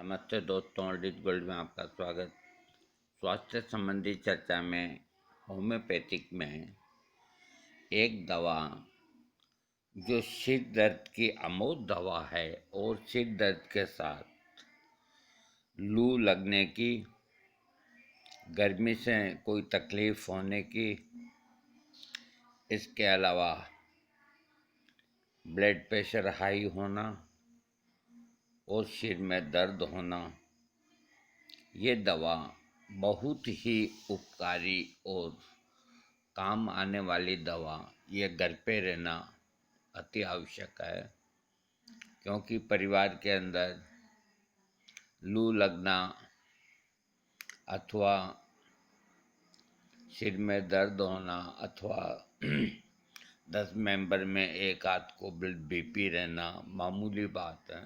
नमस्ते दोस्तों, audit gold में आपका स्वागत। स्वास्थ्य संबंधी चर्चा में होम्योपैथिक में एक दवा जो सिर दर्द की अमोघ दवा है और सिर दर्द के साथ लू लगने की, गर्मी से कोई तकलीफ होने की, इसके अलावा ब्लड प्रेशर हाई होना और सिर में दर्द होना, ये दवा बहुत ही उपकारी और काम आने वाली दवा। ये घर पे रहना अति आवश्यक है, क्योंकि परिवार के अंदर लू लगना अथवा सिर में दर्द होना अथवा 10 मेंबर में एक आध को बीपी रहना मामूली बात है।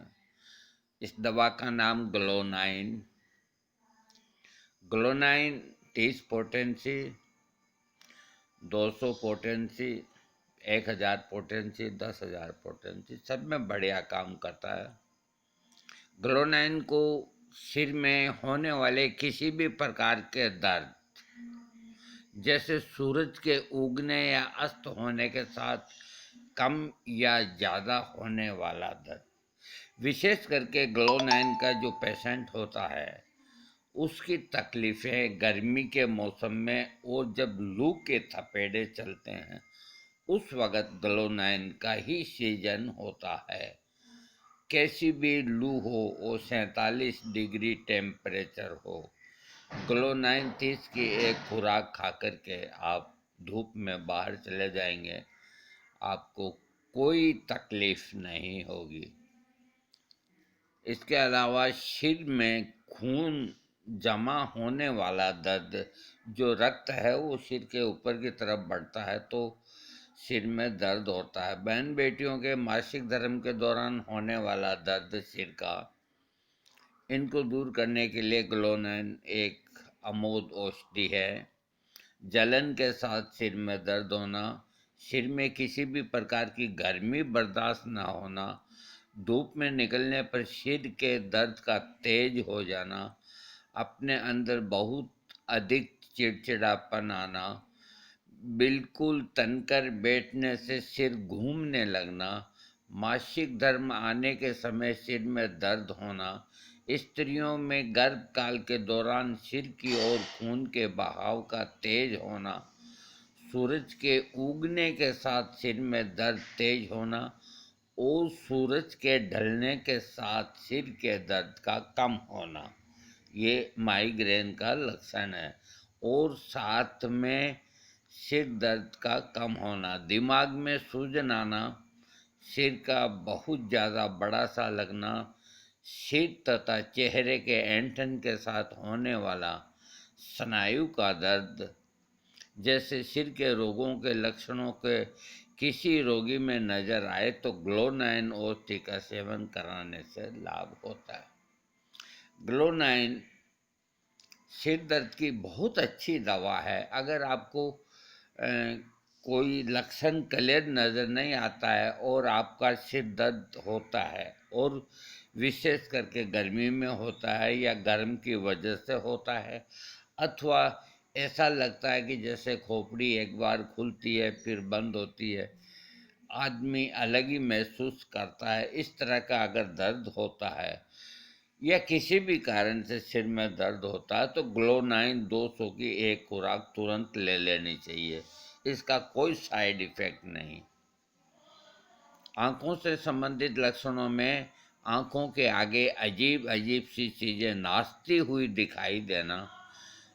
इस दवा का नाम ग्लोनाइन 30 पोटेंसी, 200 पोटेंसी, 1000 पोटेंसी, 10,000 पोटेंसी, सब में बढ़िया काम करता है। ग्लोनाइन को सिर में होने वाले किसी भी प्रकार के दर्द, जैसे सूरज के उगने या अस्त होने के साथ कम या ज़्यादा होने वाला दर्द, विशेष करके ग्लोनाइन का जो पेशेंट होता है उसकी तकलीफ़ें गर्मी के मौसम में और जब लू के थपेड़े चलते हैं उस वक़्त ग्लोनाइन का ही सीजन होता है। कैसी भी लू हो और 47 डिग्री टेम्परेचर हो, ग्लोनाइन 30 की एक खुराक खा कर के आप धूप में बाहर चले जाएंगे, आपको कोई तकलीफ नहीं होगी। इसके अलावा सिर में खून जमा होने वाला दर्द, जो रक्त है वो सिर के ऊपर की तरफ बढ़ता है तो सिर में दर्द होता है। बहन बेटियों के मासिक धर्म के दौरान होने वाला दर्द सिर का, इनको दूर करने के लिए ग्लोनाइन एक अमोघ औषधि है। जलन के साथ सिर में दर्द होना, सिर में किसी भी प्रकार की गर्मी बर्दाश्त न होना, धूप में निकलने पर सिर के दर्द का तेज हो जाना, अपने अंदर बहुत अधिक चिड़चिड़ापन आना, बिल्कुल तनकर बैठने से सिर घूमने लगना, मासिक धर्म आने के समय सिर में दर्द होना, स्त्रियों में गर्भकाल के दौरान सिर की ओर खून के बहाव का तेज होना, सूरज के उगने के साथ सिर में दर्द तेज होना और सूरज के ढलने के साथ सिर के दर्द का कम होना, ये माइग्रेन का लक्षण है। और साथ में सिर दर्द का कम होना, दिमाग में सूजन आना, सिर का बहुत ज़्यादा बड़ा सा लगना, सिर तथा चेहरे के ऐंठन के साथ होने वाला स्नायु का दर्द, जैसे सिर के रोगों के लक्षणों के किसी रोगी में नज़र आए तो ग्लोनाइन औषधि का सेवन कराने से लाभ होता है। ग्लोनाइन सिर दर्द की बहुत अच्छी दवा है। अगर आपको कोई लक्षण क्लियर नज़र नहीं आता है और आपका सिर दर्द होता है और विशेष करके गर्मी में होता है या गर्म की वजह से होता है, अथवा ऐसा लगता है कि जैसे खोपड़ी एक बार खुलती है फिर बंद होती है, आदमी अलग ही महसूस करता है, इस तरह का अगर दर्द होता है या किसी भी कारण से सिर में दर्द होता है तो ग्लोनाइन 200 की एक खुराक तुरंत ले लेनी चाहिए। इसका कोई साइड इफेक्ट नहीं। आँखों से संबंधित लक्षणों में आँखों के आगे अजीब अजीब सी चीज़ें नाचती हुई दिखाई देना,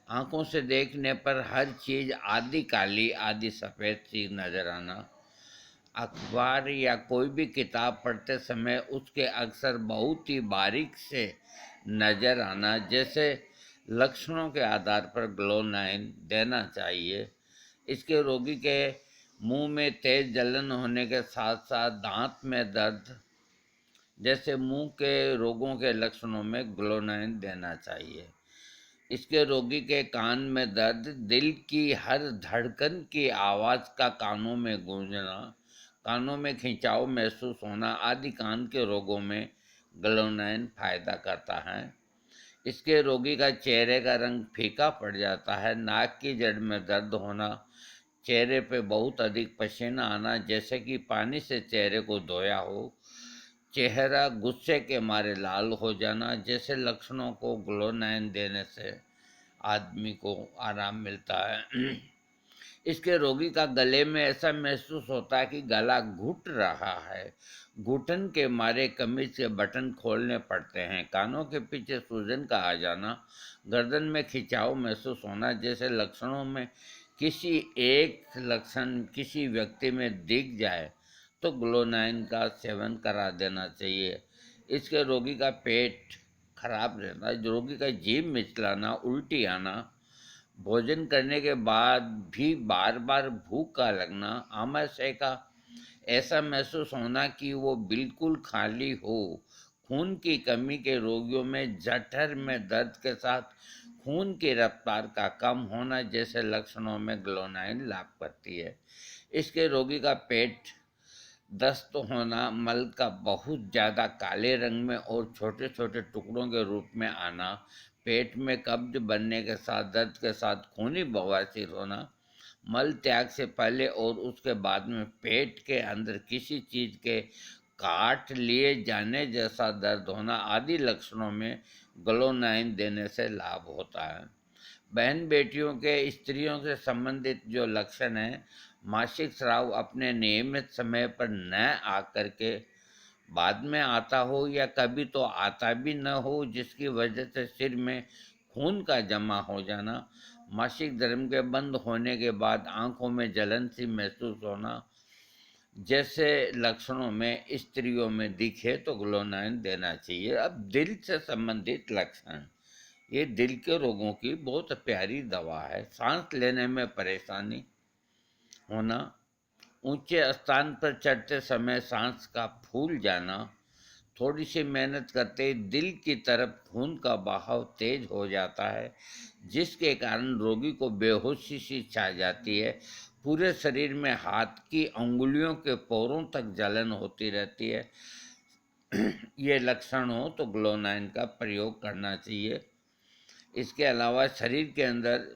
आँखों से देखने पर हर चीज़ आधी काली आधी सफ़ेद सी नज़र आना, अखबार या कोई भी किताब पढ़ते समय उसके अक्षर बहुत ही बारीक से नज़र आना, जैसे लक्षणों के आधार पर ग्लोनाइन देना चाहिए। इसके रोगी के मुंह में तेज जलन होने के साथ साथ दांत में दर्द, जैसे मुंह के रोगों के लक्षणों में ग्लोनाइन देना चाहिए। इसके रोगी के कान में दर्द, दिल की हर धड़कन की आवाज़ का कानों में गूंजना, कानों में खिंचाव महसूस होना आदि कान के रोगों में ग्लोनाइन फायदा करता है। इसके रोगी का चेहरे का रंग फीका पड़ जाता है, नाक की जड़ में दर्द होना, चेहरे पे बहुत अधिक पसीना आना जैसे कि पानी से चेहरे को धोया हो, चेहरा गुस्से के मारे लाल हो जाना जैसे लक्षणों को ग्लोनाइन देने से आदमी को आराम मिलता है। इसके रोगी का गले में ऐसा महसूस होता है कि गला घुट रहा है, घुटन के मारे कमीज के बटन खोलने पड़ते हैं, कानों के पीछे सूजन का आ जाना, गर्दन में खिंचाव महसूस होना जैसे लक्षणों में किसी एक लक्षण किसी व्यक्ति में दिख जाए तो ग्लोनाइन का सेवन करा देना चाहिए। इसके रोगी का पेट खराब रहना, रोगी का जीभ मिचलाना, उल्टी आना, भोजन करने के बाद भी बार बार भूख का लगना, आमाशय का ऐसा महसूस होना कि वो बिल्कुल खाली हो, खून की कमी के रोगियों में जठर में दर्द के साथ खून की रफ्तार का कम होना जैसे लक्षणों में ग्लोनाइन लाभ करती है। इसके रोगी का पेट दस्त होना, मल का बहुत ज़्यादा काले रंग में और छोटे छोटे टुकड़ों के रूप में आना, पेट में कब्ज बनने के साथ दर्द के साथ खूनी बवासीर होना, मल त्याग से पहले और उसके बाद में पेट के अंदर किसी चीज़ के काट लिए जाने जैसा दर्द होना आदि लक्षणों में ग्लोनाइन देने से लाभ होता है। बहन बेटियों के स्त्रियों से संबंधित जो लक्षण हैं, मासिक स्राव अपने नियमित समय पर न आकर के बाद में आता हो या कभी तो आता भी न हो जिसकी वजह से सिर में खून का जमा हो जाना, मासिक धर्म के बंद होने के बाद आंखों में जलन सी महसूस होना जैसे लक्षणों में स्त्रियों में दिखे तो ग्लोनाइन देना चाहिए। अब दिल से संबंधित लक्षण, ये दिल के रोगों की बहुत प्यारी दवा है। सांस लेने में परेशानी होना, ऊंचे स्थान पर चढ़ते समय सांस का फूल जाना, थोड़ी सी मेहनत करते ही दिल की तरफ खून का बहाव तेज हो जाता है जिसके कारण रोगी को बेहोशी सी छा जाती है, पूरे शरीर में हाथ की अंगुलियों के पोरों तक जलन होती रहती है। ये लक्षण हो तो ग्लोनाइन का प्रयोग करना चाहिए। इसके अलावा शरीर के अंदर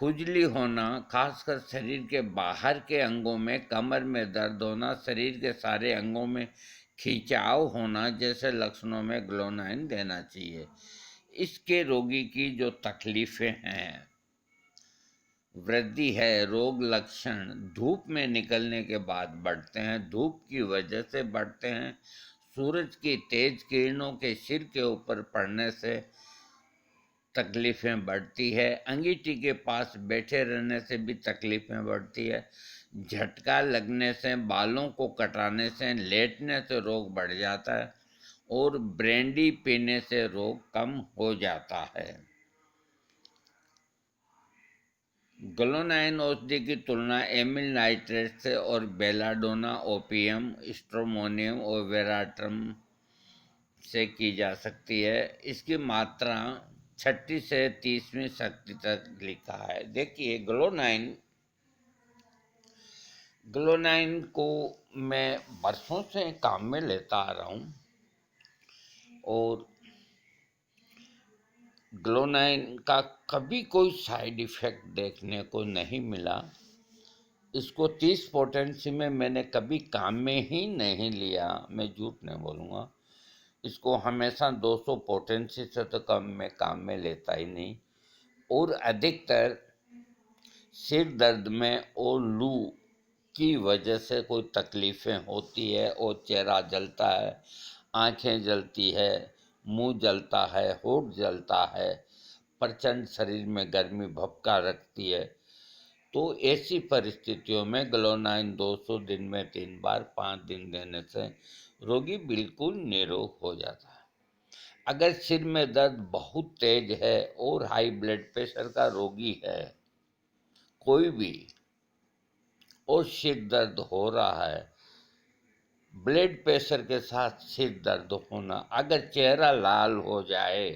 खुजली होना, खासकर शरीर के बाहर के अंगों में, कमर में दर्द होना, शरीर के सारे अंगों में खिंचाव होना जैसे लक्षणों में ग्लोनाइन देना चाहिए। इसके रोगी की जो तकलीफ़ें हैं, वृद्धि है, रोग लक्षण धूप में निकलने के बाद बढ़ते हैं, धूप की वजह से बढ़ते हैं, सूरज की तेज किरणों के सिर के ऊपर पड़ने से तकलीफ़ें बढ़ती है, अंगीठी के पास बैठे रहने से भी तकलीफ़ें बढ़ती है, झटका लगने से, बालों को कटाने से, लेटने से रोग बढ़ जाता है और ब्रांडी पीने से रोग कम हो जाता है। ग्लोनाइन औषधि की तुलना एमिल नाइट्रेट से और बेलाडोना, ओपियम, स्ट्रोमोनियम और वेराट्रम से की जा सकती है। इसकी मात्रा 36 से 30वीं शक्ति तक लिखा है। देखिए ग्लोनाइन को मैं बरसों से काम में लेता आ रहा हूँ और ग्लोनाइन का कभी कोई साइड इफ़ेक्ट देखने को नहीं मिला। इसको 30 पोटेंसी में मैंने कभी काम में ही नहीं लिया, मैं झूठ नहीं बोलूँगा। इसको हमेशा 200 पोटेंसी से तो कम मैं काम में लेता ही नहीं और अधिकतर सिर दर्द में और लू की वजह से कोई तकलीफ़ें होती है और चेहरा जलता है, आँखें जलती है, मुंह जलता है, होठ जलता है, प्रचंड शरीर में गर्मी भभका रखती है, तो ऐसी परिस्थितियों में ग्लोनाइन 200 दिन में 3 बार 5 दिन देने से रोगी बिल्कुल निरोग हो जाता है। अगर सिर में दर्द बहुत तेज है और हाई ब्लड प्रेशर का रोगी है कोई भी और सिर दर्द हो रहा है, ब्लड प्रेशर के साथ सिर दर्द होना, अगर चेहरा लाल हो जाए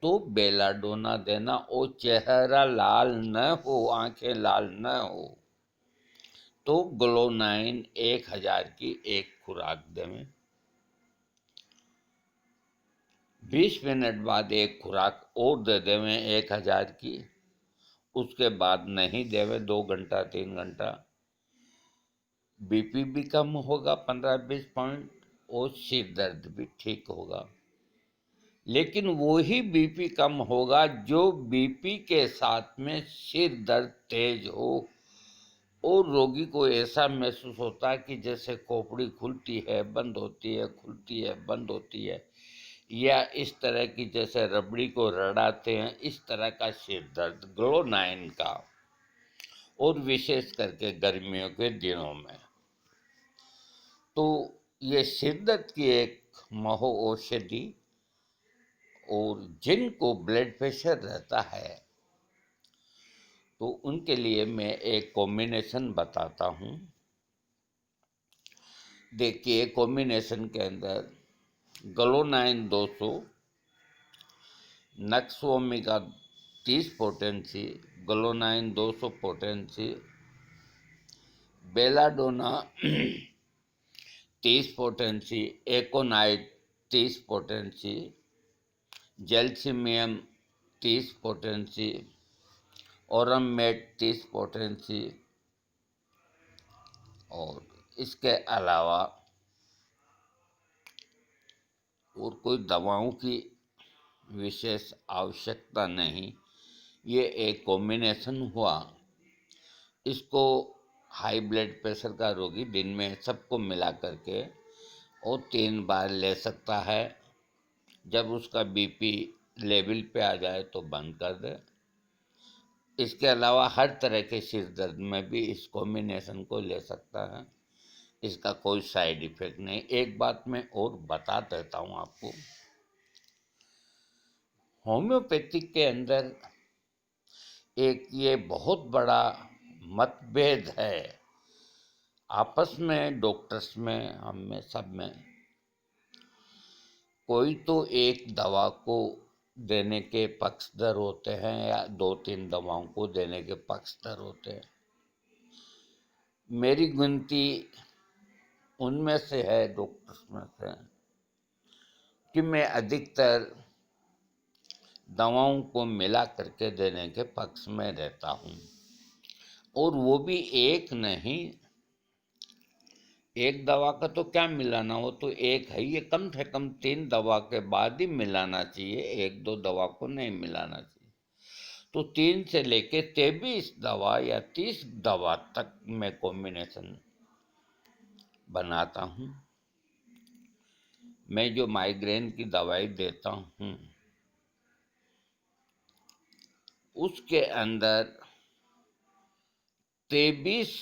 तो बेलाडोना देना, और चेहरा लाल न हो, आंखें लाल न हो तो ग्लोनाइन 1000 की एक खुराक दें। 20 मिनट बाद एक खुराक और दे देवें 1000 की, उसके बाद नहीं देवे 2 घंटा 3 घंटा, बीपी भी कम होगा 15-20 पॉइंट और सिर दर्द भी ठीक होगा। लेकिन वो ही बीपी कम होगा जो बीपी के साथ में सिर दर्द तेज हो और रोगी को ऐसा महसूस होता है कि जैसे खोपड़ी खुलती है बंद होती है, खुलती है बंद होती है, या इस तरह की जैसे रबड़ी को रड़ाते हैं, इस तरह का सिर दर्द ग्लोनाइन का, और विशेष करके गर्मियों के दिनों में। तो ये सिर दर्द की एक महो औषधि, और जिनको ब्लड प्रेशर रहता है तो उनके लिए मैं एक कॉम्बिनेशन बताता हूँ। देखिए, कॉम्बिनेशन के अंदर glonoine 200, nux vomica 30 potency, glonoine 200 potency, belladonna 30 potency, aconite 30 potency, gelsemium 30 potency, aurum met 30 potency, और इसके अलावा और कोई दवाओं की विशेष आवश्यकता नहीं। ये एक कॉम्बिनेशन हुआ। इसको हाई ब्लड प्रेशर का रोगी दिन में सबको मिला करके और 3 बार ले सकता है। जब उसका बीपी लेवल पे आ जाए तो बंद कर दे। इसके अलावा हर तरह के सिर दर्द में भी इस कॉम्बिनेशन को ले सकता है। इसका कोई साइड इफेक्ट नहीं। एक बात मैं और बता देता हूँ आपको, होम्योपैथिक के अंदर एक ये बहुत बड़ा मतभेद है आपस में, डॉक्टर्स में, हम में, सब में। कोई तो एक दवा को देने के पक्षधर होते हैं या 2-3 दवाओं को देने के पक्षधर होते हैं। मेरी गिनती उनमें से है, डॉक्टर्स में से, कि मैं अधिकतर दवाओं को मिला करके देने के पक्ष में रहता हूँ। और वो भी एक नहीं, एक दवा का तो क्या मिलाना, वो तो एक है। ये कम से कम 3 दवा के बाद ही मिलाना चाहिए, 1-2 दवा को नहीं मिलाना चाहिए। तो 3 से लेके 23 दवा या 30 दवा तक मैं कॉम्बिनेशन बनाता हूँ। मैं जो माइग्रेन की दवाई देता हूँ उसके अंदर 23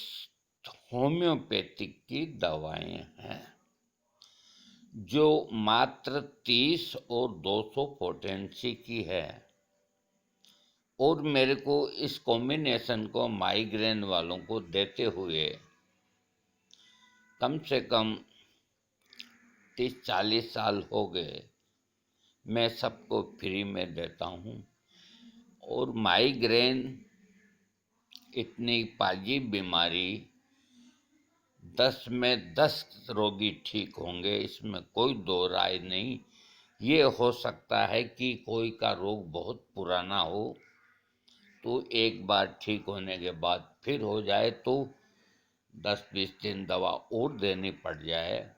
होम्योपैथिक की दवाएं हैं जो मात्र 30 और 200 पोटेंसी की है। और मेरे को इस कॉम्बिनेशन को माइग्रेन वालों को देते हुए कम से कम 30-40 साल हो गए। मैं सबको फ्री में देता हूँ। और माइग्रेन इतनी पाजी बीमारी, 10 में 10 रोगी ठीक होंगे, इसमें कोई दो राय नहीं। ये हो सकता है कि कोई का रोग बहुत पुराना हो तो एक बार ठीक होने के बाद फिर हो जाए तो 10-20 दिन दवा और देनी पड़ जाए,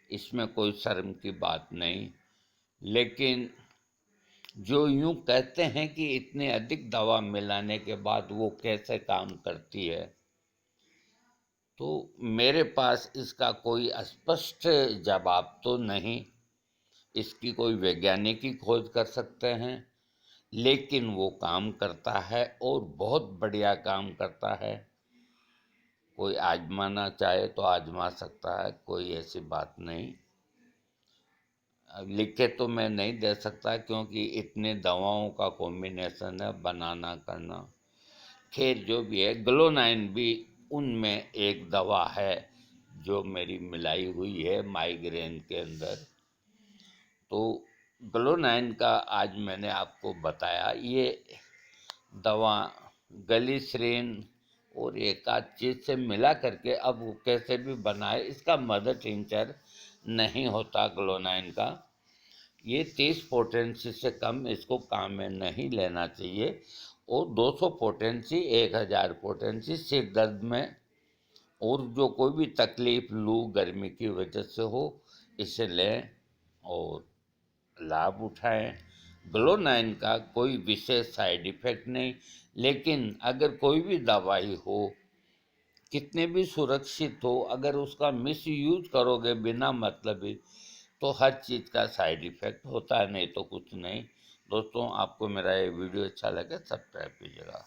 इसमें कोई शर्म की बात नहीं। लेकिन जो यूं कहते हैं कि इतने अधिक दवा मिलाने के बाद वो कैसे काम करती है, तो मेरे पास इसका कोई स्पष्ट जवाब तो नहीं। इसकी कोई वैज्ञानिक ही खोज कर सकते हैं, लेकिन वो काम करता है और बहुत बढ़िया काम करता है। कोई आजमाना चाहे तो आजमा सकता है, कोई ऐसी बात नहीं। अब लिखे तो मैं नहीं दे सकता क्योंकि इतने दवाओं का कॉम्बिनेशन है, बनाना करना। खैर जो भी है, ग्लोनाइन भी उनमें एक दवा है जो मेरी मिलाई हुई है माइग्रेन के अंदर। तो ग्लोनाइन का आज मैंने आपको बताया। ये दवा ग्लिसरीन और एक आध चीज़ से मिला करके, अब वो कैसे भी बनाए, इसका मदर टिंचर नहीं होता ग्लोनाइन का, ये 30 पोटेंसी से कम इसको काम में नहीं लेना चाहिए, और 200 पोटेंसी 1000 पोटेंसी सिर दर्द में और जो कोई भी तकलीफ लू गर्मी की वजह से हो, इसे लें और लाभ उठाएं। ग्लो-9 का कोई विशेष साइड इफेक्ट नहीं, लेकिन अगर कोई भी दवाई हो, कितने भी सुरक्षित हो, अगर उसका मिस यूज करोगे बिना मतलबी, तो हर चीज़ का साइड इफेक्ट होता है, नहीं तो कुछ नहीं। दोस्तों, आपको मेरा ये वीडियो अच्छा लगे सब्सक्राइब कीजिएगा।